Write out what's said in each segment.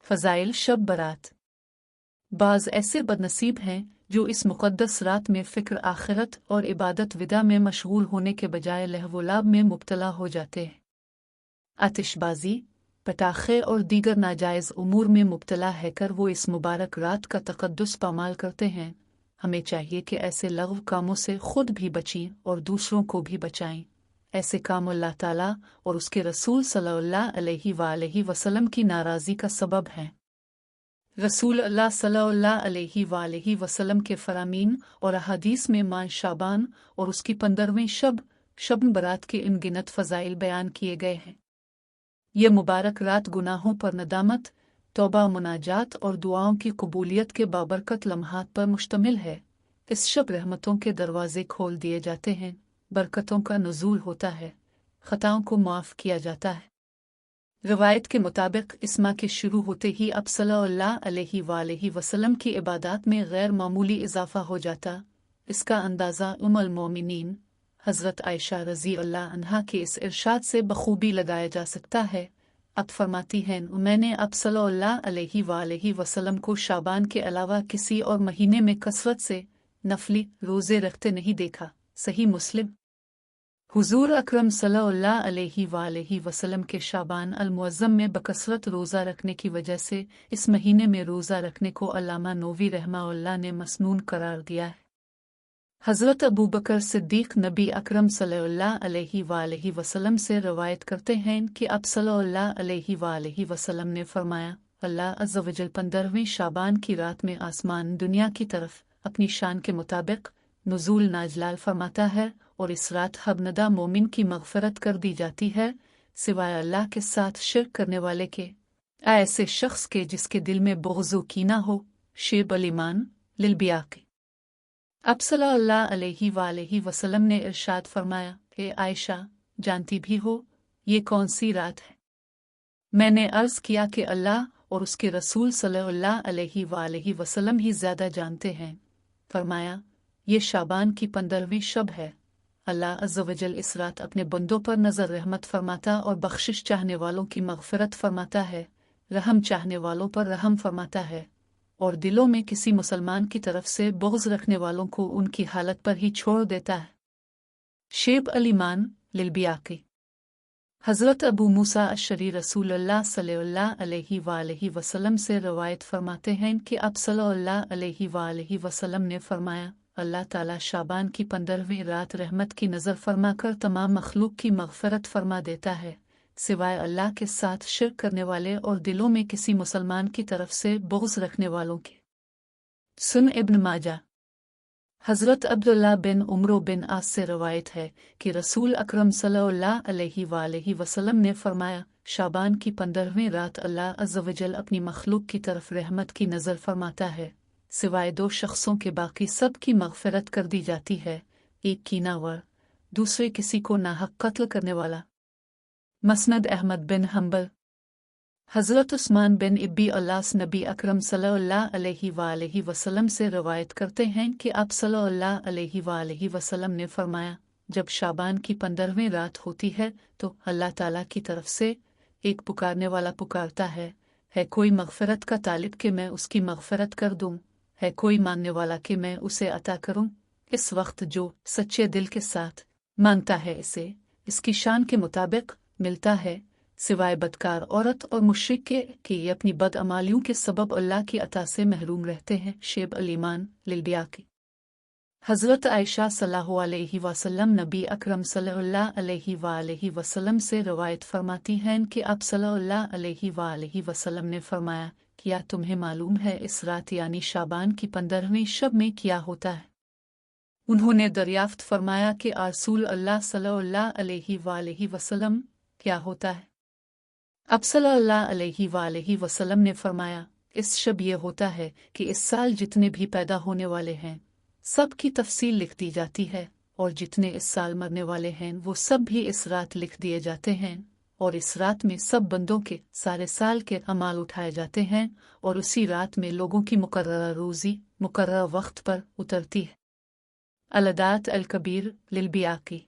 फ़ज़ाइल शब बारात। बाज़ ऐसे बदनसीब हैं जो इस मुक़द्दस रात में फ़िक्र आखिरत और इबादत विदा में मशगूल होने के बजाय लहव-ओ-लाब में मुब्तला हो जाते हैं। आतिशबाज़ी, पटाखे और दीगर नाजायज़ उमूर में मुब्तला हैकर वो इस मुबारक रात का तक़द्दुस पामाल करते हैं। हमें चाहिए कि ऐसे लग़व कामों से ख़ुद भी बचें और दूसरों को भी बचाएं। ऐसे काम अल्लाह ताला और उसके रसूल सल्लल्लाहु अलैहि वसल्लम की नाराज़गी का सबब हैं। रसूल अल्लाह सल्लल्लाहु अलैहि वसल्लम के फ़रामीन और अहादीस में माह शाबान और उसकी 15वीं शब बरात के अनगिनत फ़ज़ाइल बयान किए गए हैं। ये मुबारक रात गुनाहों पर नदामत, तौबा, मुनाजात और दुआओं की कबूलियत के बाबरकत लम्हात पर मुश्तमिल है। इस शब रहमतों के दरवाजे खोल दिए जाते हैं, बरकतों का नुज़ूल होता है, ख़ताओं को माफ़ किया जाता है। रवायत के मुताबिक इस माह के शुरू होते ही अब सल्लल्लाहु अलैहि वसल्लम की इबादत में गैर मामूली इजाफ़ा हो जाता। इसका अंदाज़ा उम्मुल मोमिनीन हज़रत आयशा रज़ी अल्लाह अन्हा के इस इरशाद से बखूबी लगाया जा सकता है। अब फरमाती हैं, मैंने अब सल्लल्लाहु अलैहि वसल्लम को शाबान के अलावा किसी और महीने में कसरत से नफली रोज़े रखते नहीं देखा। सही मुस्लिम। हुज़ूर अकरम सल्लल्लाहु अलैहि वसल्लम के शाबान अल-मुअज़्ज़म में बकसरत रोज़ा रखने की वजह से इस महीने में रोज़ा रखने को अल्लामा नोवी रहमहुल्लाह ने मसनून करार दिया है। हज़रत अबू बकर सिद्दीक़ नबी अकरम सल्लल्लाहु अलैहि वसल्लम से रवायत करते हैं कि अब सल्लल्लाहु अलैहि वसल्लम ने फरमाया, अल्लाह अज़्ज़ व जल 15वीं शाबान की रात में आसमान दुनिया की तरफ अपनी शान के मुताबिक नुज़ूल नाज़िल फरमाता है और इस रात हबनदा मोमिन की मग़फ़रत कर दी जाती है सिवाय अल्लाह के साथ शिर्क करने वाले के, ऐसे शख्स के जिसके दिल में बुग़्ज़ व कीना हो। शेब अल ईमान लिलबियाक़ी। अब सल्लल्लाहु अलैहि वसल्लम ने इरशाद फरमाया, ए आयशा, जानती भी हो ये कौन सी रात है? मैंने अर्ज़ किया कि अल्लाह और उसके रसूल सल्लल्लाहु अलैहि वसल्लम ही ज़्यादा जानते हैं। फरमाया, ये शाबान की 15वीं शब है। अल्लाह अज़्ज़ व जल इस रात अपने बंदों पर नज़र रहमत फरमाता और बख्शिश चाहने वालों की मग़फ़िरत फरमाता है, रहम चाहने वालों पर रहम फरमाता है और दिलों में किसी मुसलमान की तरफ से बुग़्ज़ रखने वालों को उनकी हालत पर ही छोड़ देता है। शेब अल ईमान लिलबियाक़ी। हज़रत अबू मूसा अशरी रसूलुल्लाह सल्लल्लाहु अलैहि वसल्लम से रवायत फरमाते हैं कि अब सल्लल्लाहु अलैहि वसल्लम ने फरमाया, अल्लाह ताला शाबान की 15वीं रात रहमत की नज़र फरमाकर तमाम मखलूक की मग़फ़िरत फरमा देता है सिवाय अल्लाह के साथ शिर्क करने वाले और दिलों में किसी मुसलमान की तरफ से बुग़्ज़ रखने वालों के। सुन इब्न माजा। हज़रत अब्दुल्लाह बिन उमरो बिन आस से रवायत है कि रसूल अकरम सल्लल्लाहु अलैहि वसल्लम ने फरमाया, शाबान की 15वीं रात अल्लाह अज़्ज़ व जल अपनी मखलूक की तरफ रहमत की नज़र फरमाता है सिवाय 2 शख्सों के बाकी सब की मग़फ़िरत कर दी जाती है, एक कीनावर, दूसरे किसी को नाहक कत्ल करने वाला। मसनद अहमद बिन हम्बल। हज़रत उस्मान बिन इब्बी अल्लास नबी अकरम सल्लल्लाहु अलैहि वसल्लम से रवायत करते हैं कि आप सल्लल्लाहु अलैहि वसल्लम ने फरमाया, जब शाबान की 15वीं रात होती है तो अल्लाह ताला की तरफ से एक पुकारने वाला पुकारता है कोई मग़फ़िरत का तालिब कि मैं उसकी मग़फ़िरत कर दूँ, है कोई मांगने वाला कि मैं उसे अता करूँ। इस वक्त जो सच्चे दिल के साथ मांगता है इसे इसकी शान के मुताबिक मिलता है सिवाय बदकार औरत और मुश्रिक के कि ये अपनी बदअमालियों के सबब अल्लाह की अता से महरूम रहते हैं। शेब अल ईमान लिलबियाक़ी। हज़रत आयशा सल्लल्लाहु अलैहि वसल्लम नबी अकरम सल्लल्लाहु अलैहि वसल्लम से रवायत फरमाती हैं कि आप सल्लल्लाहु अलैहि वसल्लम ने फरमाया, क्या तुम्हें मालूम है इस रात यानी शाबान की 15वीं शब में क्या होता है? उन्होंने दरियाफ्त फरमाया कि रसूल अल्लाह सल्लल्लाहु अलैहि वसल्लम, क्या होता है? अब सल्लल्लाहु अलैहि वसल्लम ने फरमाया, इस शब ये होता है कि इस साल जितने भी पैदा होने वाले हैं सब की तफसील लिख दी जाती है और जितने इस साल मरने वाले हैं वो सब भी इस रात लिख दिए जाते हैं और इस रात में सब बंदों के सारे साल के अमाल उठाए जाते हैं और उसी रात में लोगों की मुकर्रर रोज़ी मुकर्रर वक्त पर उतरती है। अल-अदात अल-कबीर लिलबियाक़ी।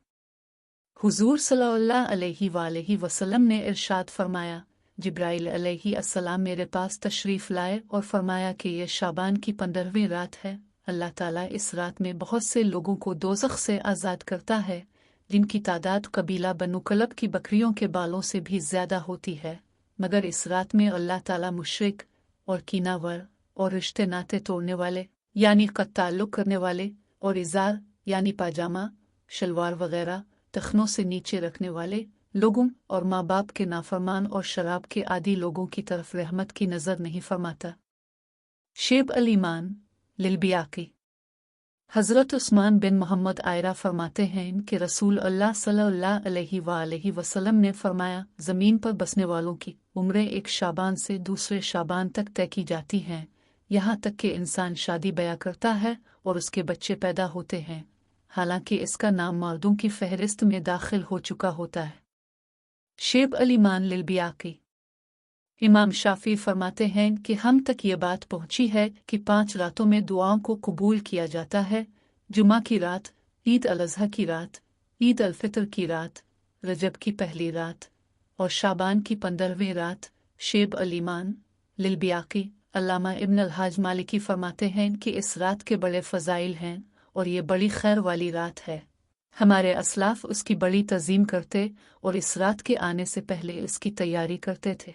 हुज़ूर सल्लल्लाहु अलैहि वसल्लम ने इरशाद फरमाया, जिब्राइल अलैहिस्सलाम मेरे पास तशरीफ़ लाए और फरमाया कि यह शाबान की 15वीं रात है। अल्लाह ताला इस रात में बहुत से लोगों को दोज़ख से आज़ाद करता है, जिनकी तादाद कबीला बनु कलब की बकरियों के बालों से भी ज़्यादा होती है। मगर इस रात में अल्लाह ताला मुशरिक और कीनावर और रिश्ते नाते तोड़ने वाले यानी कत ताल्लुक़ करने वाले और इज़ार यानी पाजामा शलवार वगैरह तखनों से नीचे रखने वाले लोगों और माँ बाप के नाफरमान और शराब के आदी लोगों की तरफ रहमत की नज़र नहीं फरमाता। शेब अल ईमान लिलबियाकी हज़रत उस्मान बिन मोहम्मद आयरा फरमाते हैं कि रसूल अल्लाह सल्लल्लाहु अलैहि वसल्लम ने फरमाया, ज़मीन पर बसने वालों की उम्रें एक शाबान से दूसरे शाबान तक तय की जाती हैं, यहाँ तक कि इंसान शादी ब्याह करता है और उसके बच्चे पैदा होते हैं, हालांकि इसका नाम मर्दों की फहरिस्त में दाखिल हो चुका होता है। शेब अल ईमान लिलबियाकी इमाम शाफी फरमाते हैं कि हम तक ये बात पहुंची है कि 5 रातों में दुआओं को कबूल किया जाता है, जुमा की रात, ईद अल अज़हा की रात, ईद अल फितर की रात, रजब की पहली रात और शाबान की 15वीं रात। शेब अल ईमान लिलबियाकी अल्लामा इब्न अल हाज मालिकी फरमाते हैं कि इस रात के बड़े फ़ज़ाइल हैं और ये बड़ी खैर वाली रात है। हमारे असलाफ उसकी बड़ी तज़ीम करते और इस रात के आने से पहले इसकी तैयारी करते थे।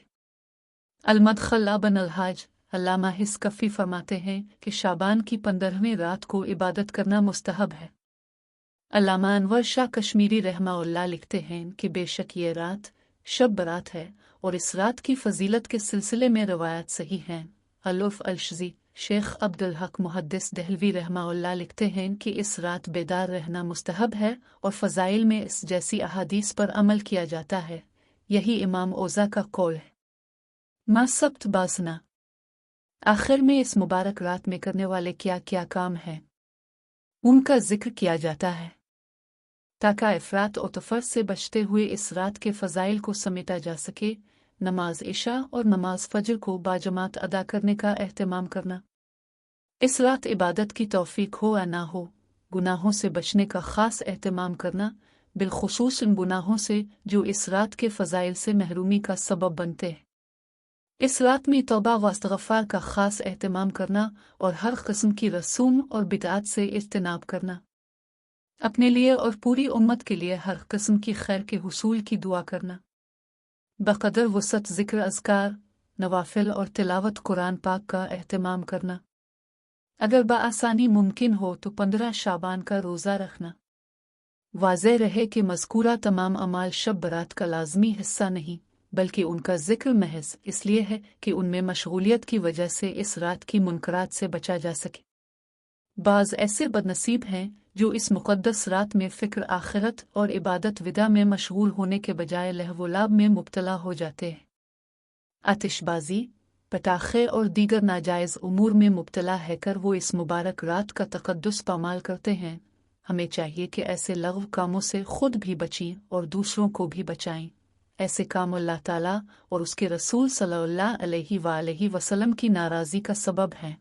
अल-मदखल अबन अल-हाज अल्लामा हिस्कफ़ी फरमाते हैं कि शाबान की 15वीं रात को इबादत करना मुस्तहब है। अल्लामा अनवर शाह कश्मीरी रहमहुल्लाह लिखते हैं कि बेशक ये रात शब बरात है और इस रात की फजीलत के सिलसिले में रवायत सही हैं। अलुफ़ अल-शज़ी शेख अब्दुल हक मुहद्दिस दहलवी रहमहुल्लाह लिखते हैं कि इस रात बेदार रहना मुस्तहब है और फ़ज़ाइल में इस जैसी अहादीस पर अमल किया जाता है। यही इमाम ओज़ा का कौल है। सब्त बासना आखिर में इस मुबारक रात में करने वाले क्या क्या काम हैं, उनका जिक्र किया जाता है ताकि इफ़रात और तफर्रुत से बचते हुए इस रात के फ़ज़ाइल को समेटा जा सके। नमाज इशा और नमाज फजर को बाजमात अदा करने का एहतमाम करना। इस रात इबादत की तौफीक हो या ना हो, गुनाहों से बचने का ख़ास एहतमाम करना, बिलख़ुसूस उन गुनाहों से जो इस रात के फ़ज़ाइल से महरूमी का सबब बनते हैं। इस रात में तौबा व इस्तिग़फ़ार का ख़ास एहतमाम करना और हर किस्म की रसूम और बिदअत से इज्तिनाब करना। अपने लिए और पूरी उम्मत के लिए हर किस्म की खैर के हुसूल की दुआ करना। बक़दर वुसअत ज़िक्र अज़कार, नवाफ़िल और तिलावत कुरान पाक का एहतमाम करना। अगर बआसानी मुमकिन हो तो 15 शाबान का रोज़ा रखना। वाज़ेह रहे कि मज़कूरा तमाम अमाल शब बरात का लाज़मी हिस्सा नहीं, बल्कि उनका ज़िक्र महज़ इसलिए है कि उनमें मशगूलियत की वजह से इस रात की मुनकरात से बचा जा सके। बाज़ ऐसे बदनसीब हैं जो इस मुक़द्दस रात में फ़िक्र आखिरत और इबादत विदा में मशगूल होने के बजाय लहव-ओ-लाब में मुब्तला हो जाते हैं। आतिशबाज़ी, पटाखे और दीगर नाजायज़ उमूर में मुब्तला हैकर वो इस मुबारक रात का तक़द्दुस पामाल करते हैं। हमें चाहिए कि ऐसे लग़व कामों से ख़ुद भी बचें और दूसरों को भी बचाएं। ऐसे काम अल्लाह ताला और उसके रसूल सल्लल्लाहु अलैहि वसल्लम की नाराज़गी का सबब हैं।